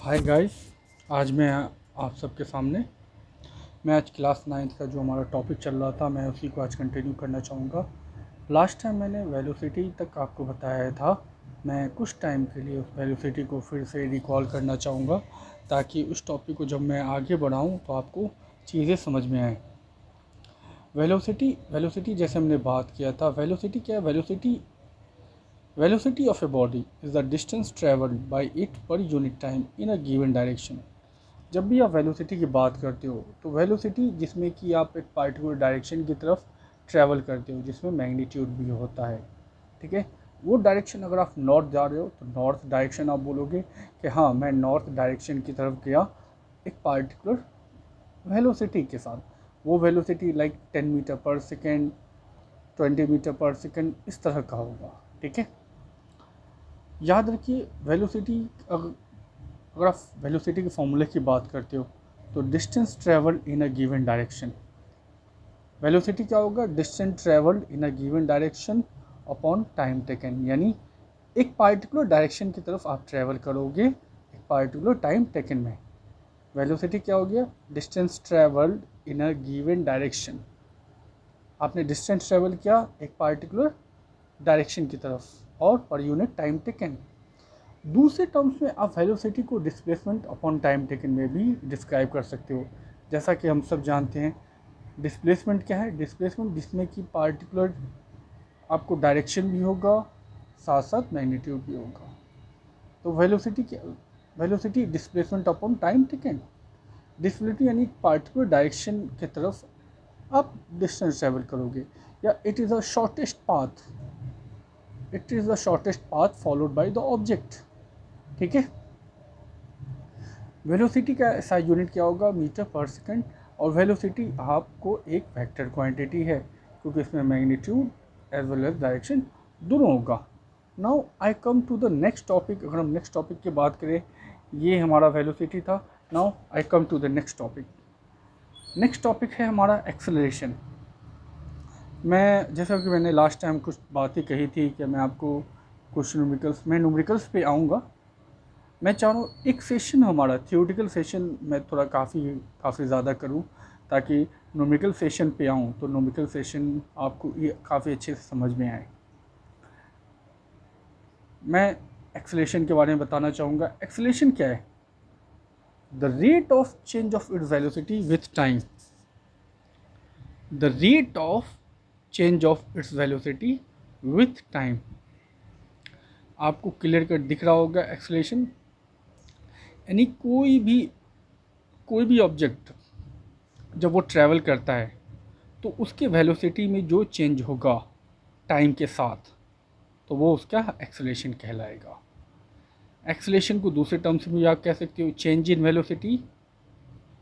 Hi guys, आज मैं आप सबके सामने मैं आज क्लास 9th का जो हमारा टॉपिक चल रहा था मैं उसी को आज कंटिन्यू करना चाहूँगा। लास्ट टाइम मैंने वेलोसिटी तक आपको बताया था। मैं कुछ टाइम के लिए उस वेलोसिटी को फिर से रिकॉल करना चाहूँगा ताकि उस टॉपिक को जब मैं आगे बढ़ाऊँ तो आपको चीज़ें समझ में आएँ। वेलोसिटी जैसे हमने बात किया था, वेलोसिटी क्या है? Velocity of a body is the distance traveled by it per unit time in a given direction। जब भी आप वेलोसिटी की बात करते हो तो वेलोसिटी जिसमें कि आप एक पार्टिकुलर डायरेक्शन की तरफ ट्रैवल करते हो जिसमें मैग्नीट्यूड भी होता है, ठीक है। वो डायरेक्शन अगर आप नॉर्थ जा रहे हो तो नॉर्थ डायरेक्शन आप बोलोगे कि हाँ मैं नॉर्थ डायरेक्शन की तरफ गया एक पार्टिकुलर वेलोसिटी के साथ। वो velocity like 10 metre per second, 20 metre per second इस तरह का होगा, ठीक है। याद रखिए वेलोसिटी अगर आप वेलोसिटी के फॉर्मूले की बात करते हो तो distance travelled in a given direction. Velocity क्या होगा? Distance travelled in a given direction upon time taken, यानी एक पार्टिकुलर डायरेक्शन की तरफ आप ट्रेवल करोगे एक पार्टिकुलर टाइम टेकन में। वेलोसिटी क्या हो गया? Distance travelled in a given direction. आपने डिस्टेंस ट्रेवल किया एक पार्टिकुलर डायरेक्शन की तरफ और पर यूनिट टाइम टेकन। दूसरे टर्म्स में आप वेलोसिटी को डिस्प्लेसमेंट अपॉन टाइम टेकन में भी डिस्क्राइब कर सकते हो। जैसा कि हम सब जानते हैं डिस्प्लेसमेंट क्या है? डिस्प्लेसमेंट जिसमें कि पार्टिकुलर आपको डायरेक्शन भी होगा साथ साथ मैग्नीट्यूड भी होगा। तो velocity displacement upon time taken. Displacement यानी पार्टिकुलर डायरेक्शन की तरफ आप डिस्टेंस ट्रेवल करोगे, या it is the shortest path followed by the object, ठीक है। वेलोसिटी का ऐसा यूनिट क्या होगा? मीटर पर सेकंड। और वेलोसिटी आपको एक वेक्टर क्वांटिटी है क्योंकि इसमें magnitude as well as direction दोनों होगा। Now I come to the next topic. अगर हम नेक्स्ट टॉपिक की बात करें, ये हमारा वेलोसिटी था। Now I come to the next topic. Next topic है हमारा एक्सेलरेशन। जैसा कि मैंने लास्ट टाइम कुछ बातें कही थी कि मैं आपको कुछ न्यूमेरिकल्स पे आऊँगा। मैं चाह रहा हूँ एक सेशन हमारा थियोरेटिकल सेशन मैं थोड़ा काफ़ी ज़्यादा करूँ ताकि न्यूमेरिकल सेशन पे आऊँ तो न्यूमेरिकल सेशन आपको ये काफ़ी अच्छे से समझ में आए। मैं एक्सेलरेशन के बारे में बताना चाहूँगा। एक्सेलरेशन क्या है? The rate of change of its velocity with time. The rate of change of its velocity with time. आपको क्लियर कट दिख रहा होगा। एक्सेलरेशन यानी कोई भी ऑब्जेक्ट जब वो ट्रैवल करता है तो उसके वेलोसिटी में जो चेंज होगा टाइम के साथ तो वो उसका एक्सेलरेशन कहलाएगा। एक्सेलरेशन को दूसरे टर्म्स में आप कह सकते हो change in velocity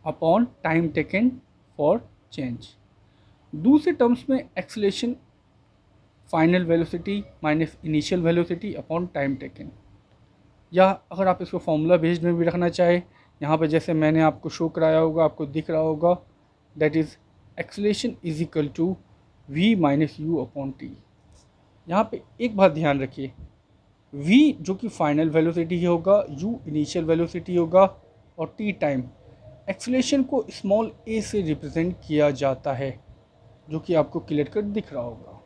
upon time taken for change. दूसरे टर्म्स में acceleration final velocity minus initial velocity upon time taken. या अगर आप इसको फॉर्मूला बेस्ड में भी रखना चाहे, यहाँ पे जैसे मैंने आपको शो कराया होगा, आपको दिख रहा होगा, that is acceleration is equal to v minus U upon T. यहाँ पे एक बात ध्यान रखिए, v जो कि फाइनल वेलोसिटी होगा, u इनिशियल वेलोसिटी होगा और t टाइम। एक्सेलरेशन को स्मॉल a से रिप्रेजेंट किया जाता है जो कि आपको क्लियर कट दिख रहा होगा।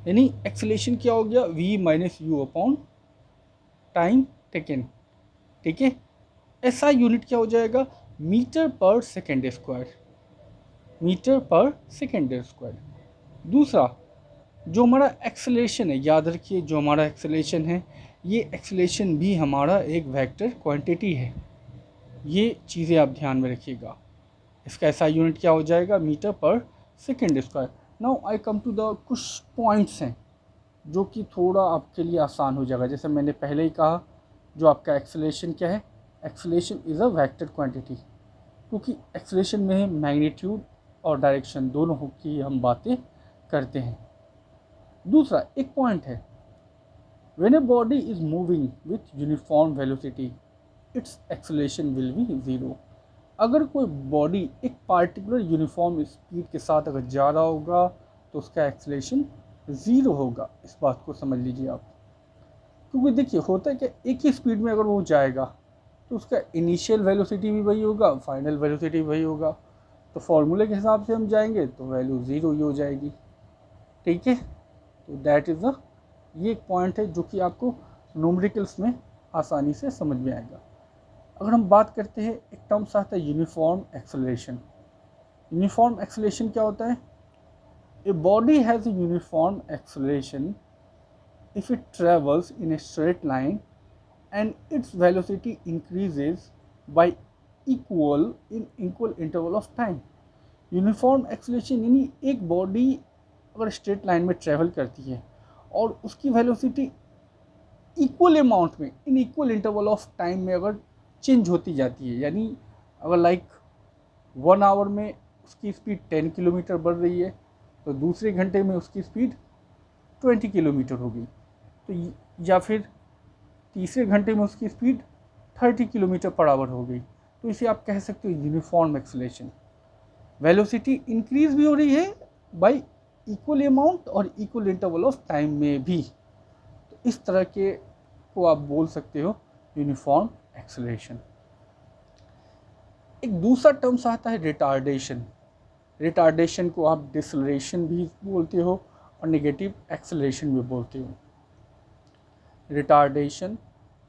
यानी एक्सेलरेशन क्या हो गया? v minus U upon time taken, ठीक है। ऐसा यूनिट क्या हो जाएगा? Metre per second square. Metre per second square. दूसरा जो हमारा एक्सेलरेशन है, याद रखिए जो हमारा एक्सेलरेशन है ये एक्सेलरेशन भी हमारा एक वेक्टर क्वांटिटी है। ये चीज़ें आप ध्यान में रखिएगा। इसका ऐसा यूनिट क्या हो जाएगा? Metre per second square. Now I come to the कुछ पॉइंट्स हैं जो कि थोड़ा आपके लिए आसान हो जाएगा। जैसे मैंने पहले ही कहा, जो आपका एक्सेलरेशन क्या है? Acceleration is a vector quantity क्योंकि एक्सेलरेशन में मैग्नीट्यूड और डायरेक्शन दोनों की हम बातें करते हैं। दूसरा एक पॉइंट है, when a body is moving with uniform velocity it's acceleration will be zero. अगर कोई बॉडी एक पार्टिकुलर यूनिफॉर्म स्पीड के साथ अगर जा रहा होगा तो उसका एक्सेलरेशन ज़ीरो होगा। इस बात को समझ लीजिए आप, क्योंकि देखिए होता है कि एक ही स्पीड में अगर वो जाएगा तो उसका इनिशियल वेलोसिटी भी वही होगा, फाइनल वेलोसिटी भी वही होगा। तो फॉर्मूले के हिसाब से हम जाएंगे तो वैल्यू 0 ही हो जाएगी। ठीक है, तो दैट इज़ द, ये एक पॉइंट है जो कि आपको न्यूमेरिकल्स में आसानी से समझ में आएगा। अगर हम बात करते हैं, एक टर्म्स आता है यूनिफॉर्म एक्सेलरेशन। यूनिफॉर्म एक्सेलरेशन क्या होता है? A body has a uniform acceleration if it travels in a straight line and its velocity increases by equal interval of time। Uniform acceleration यानी एक बॉडी अगर स्ट्रेट लाइन में travel करती है और उसकी वेलोसिटी इक्वल अमाउंट में in equal interval of time में अगर चेंज होती जाती है, यानी अगर लाइक 1 आवर में उसकी स्पीड 10 किलोमीटर बढ़ रही है तो दूसरे घंटे में उसकी स्पीड 20 किलोमीटर हो गई, तो या फिर तीसरे घंटे में उसकी स्पीड 30 किलोमीटर पर आवर हो गई, तो इसे आप कह सकते हो यूनिफॉर्म एक्सेलरेशन। वेलोसिटी इंक्रीज भी हो रही है बाय इक्वल अमाउंट और इक्वल इंटरवल ऑफ टाइम में भी, तो इस तरह के को आप बोल सकते हो यूनिफॉर्म एक्सेलरेशन। एक दूसरा टर्म्स आता है रिटार्डेशन। रिटार्डेशन को आप डिसलरेशन भी बोलते हो और नेगेटिव एक्सेलरेशन भी बोलते हो। रिटार्डेशन,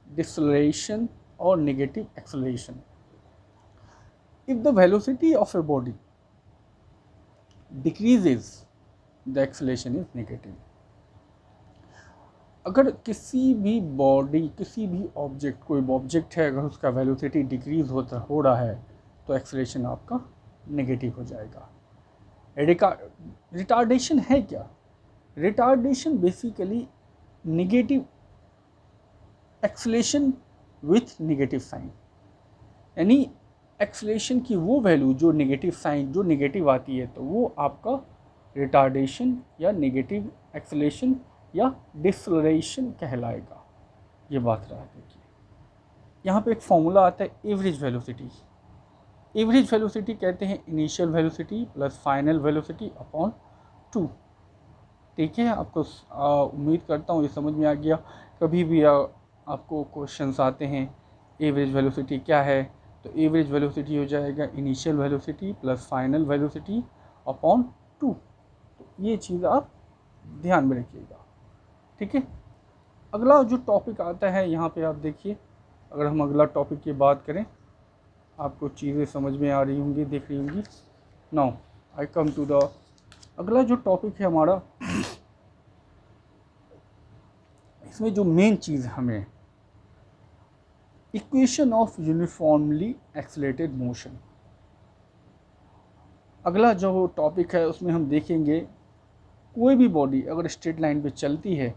डिसलरेशन और negative acceleration. If the velocity of a body decreases the acceleration is negative. अगर किसी भी बॉडी, किसी भी ऑब्जेक्ट, कोई ऑब्जेक्ट है, अगर उसका वेलोसिटी डिक्रीज हो रहा है तो एक्सेलरेशन आपका नेगेटिव हो जाएगा। रिटार्डेशन है क्या? Retardation basically negative acceleration with negative sign, यानी एक्सेलरेशन की वो वैल्यू जो नेगेटिव साइन, जो नेगेटिव आती है, तो वो आपका रिटार्डेशन या नेगेटिव एक्सेलरेशन या डिसलरेशन कहलाएगा। ये बात रहा। देखिए यहाँ पे एक फॉर्मूला आता है एवरेज वेलोसिटी। एवरेज वेलोसिटी कहते हैं initial velocity plus final velocity upon 2। ठीक है, आपको उम्मीद करता हूँ ये समझ में आ गया। कभी भी आपको क्वेश्चंस आते हैं एवरेज वेलोसिटी क्या है, तो एवरेज वेलोसिटी हो जाएगा initial velocity plus final velocity upon 2। तो ये चीज़ आप ध्यान में रखिएगा। ठीक है, अगला जो टॉपिक आता है यहाँ पे आप देखिए, अगर हम अगला टॉपिक की बात करें, आपको चीज़ें समझ में आ रही होंगी, देख रही होंगी। Now I come to the अगला जो टॉपिक है हमारा, इसमें जो मेन चीज़ हमें equation of uniformly accelerated motion. अगला जो टॉपिक है उसमें हम देखेंगे कोई भी बॉडी अगर स्ट्रेट लाइन पे चलती है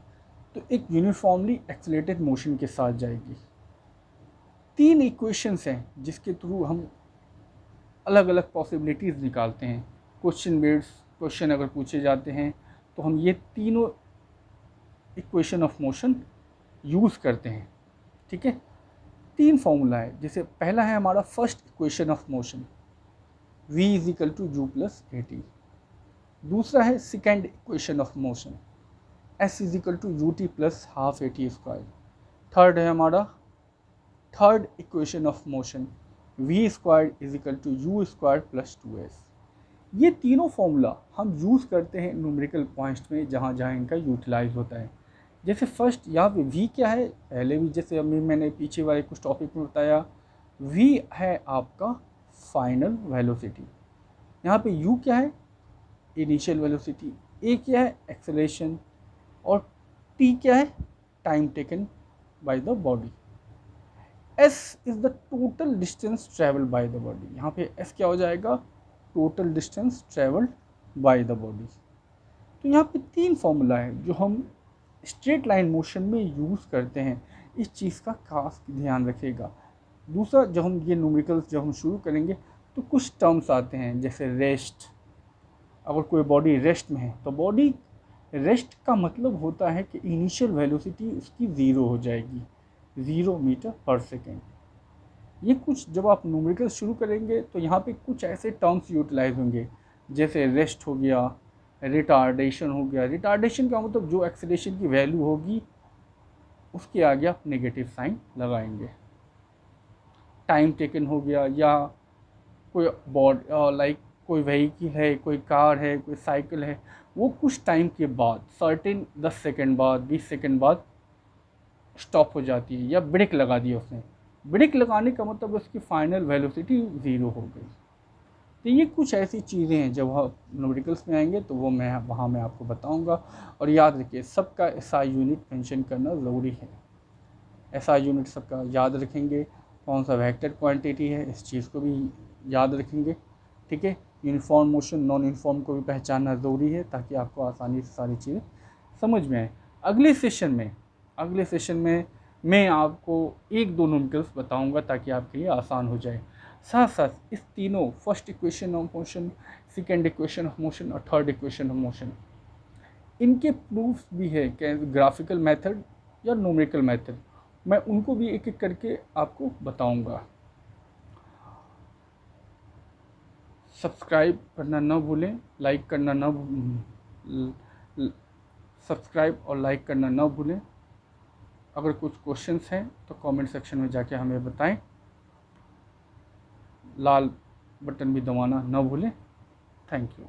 तो एक यूनिफॉर्मली एक्सेलरेटेड मोशन के साथ जाएगी। 3 इक्वेशंस हैं जिसके थ्रू हम अलग अलग पॉसिबिलिटीज़ निकालते हैं। क्वेश्चन अगर पूछे जाते हैं तो हम ये तीनों इक्वेशन ऑफ मोशन यूज़ करते हैं। ठीक है, 3 फॉर्मूला है। जैसे पहला है हमारा first equation of motion, v is equal to U plus A T. दूसरा है second equation of motion, s is equal to U T plus half A T square. Third है हमारा third equation of motion, v square is equal to U square plus 2s। ये तीनों formula हम use करते हैं numerical points में जहाँ जहाँ इनका यूटिलाइज होता है। जैसे फर्स्ट यहाँ पे v क्या है, पहले भी जैसे अभी मैंने पीछे वाले कुछ टॉपिक में बताया, v है आपका फाइनल वेलोसिटी। यहाँ पे u क्या है, इनिशियल वेलोसिटी। a क्या है, एक्सेलरेशन। और t क्या है, time taken by the body. s is the total distance travelled by the body. यहाँ पे s क्या हो जाएगा, total distance travelled by the body. तो यहाँ पे 3 फॉर्मूला है जो हम स्ट्रेट लाइन मोशन में यूज़ करते हैं। इस चीज़ का खास ध्यान रखिएगा। दूसरा, जब हम ये न्यूमेरिकल्स जब हम शुरू करेंगे तो कुछ टर्म्स आते हैं जैसे रेस्ट। अगर कोई बॉडी रेस्ट में है तो बॉडी रेस्ट का मतलब होता है कि इनिशियल वेलोसिटी उसकी 0 हो जाएगी, 0 मीटर पर सेकेंड। ये कुछ जब आप न्यूमेरिकल शुरू करेंगे तो यहाँ पे कुछ ऐसे टर्म्स यूटिलाइज होंगे जैसे रेस्ट हो गया, रिटार्डेशन हो गया। रिटार्डेशन का मतलब जो एक्सेलरेशन की वैल्यू होगी उसके आगे आप नेगेटिव साइन लगाएंगे। टाइम टेकन हो गया, या कोई लाइक कोई व्हीकल है, कोई कार है, कोई साइकिल है, वो कुछ टाइम के बाद सर्टेन 10 सेकंड बाद 20 सेकंड बाद स्टॉप हो जाती है, या ब्रेक लगा दिया उसने। ब्रेक लगाने का मतलब उसकी फाइनल वेलोसिटी ज़ीरो हो गई। तो ये कुछ ऐसी चीज़ें हैं, जब हम न्यूमेरिकल्स में आएंगे तो वो मैं आपको बताऊंगा। और याद रखिए, सबका एसआई यूनिट मेंशन करना ज़रूरी है। एसआई यूनिट सबका याद रखेंगे, कौन सा वेक्टर क्वांटिटी है, इस चीज़ को भी याद रखेंगे। ठीक है, यूनिफॉर्म मोशन, नॉन यूनिफॉर्म को भी पहचानना ज़रूरी है, ताकि आपको आसानी से सारी चीज़ें समझ में आए। अगले सेशन में मैं आपको एक दो न्यूमेरिकल्स बताऊंगा, ताकि आपके लिए आसान हो जाए। साथ साथ इस तीनों, first equation of motion, second equation of motion और थर्ड इक्वेशन ऑफ मोशन, इनके प्रूफ्स भी है, ग्राफिकल मेथड या न्यूमेरिकल मेथड, मैं उनको भी एक एक करके आपको बताऊंगा। सब्सक्राइब करना ना भूलें, लाइक करना ना सब्सक्राइब और लाइक करना ना भूलें। अगर कुछ क्वेश्चंस हैं तो कमेंट सेक्शन में जाके हमें बताएं। लाल बटन भी दबाना ना भूलें। Thank you.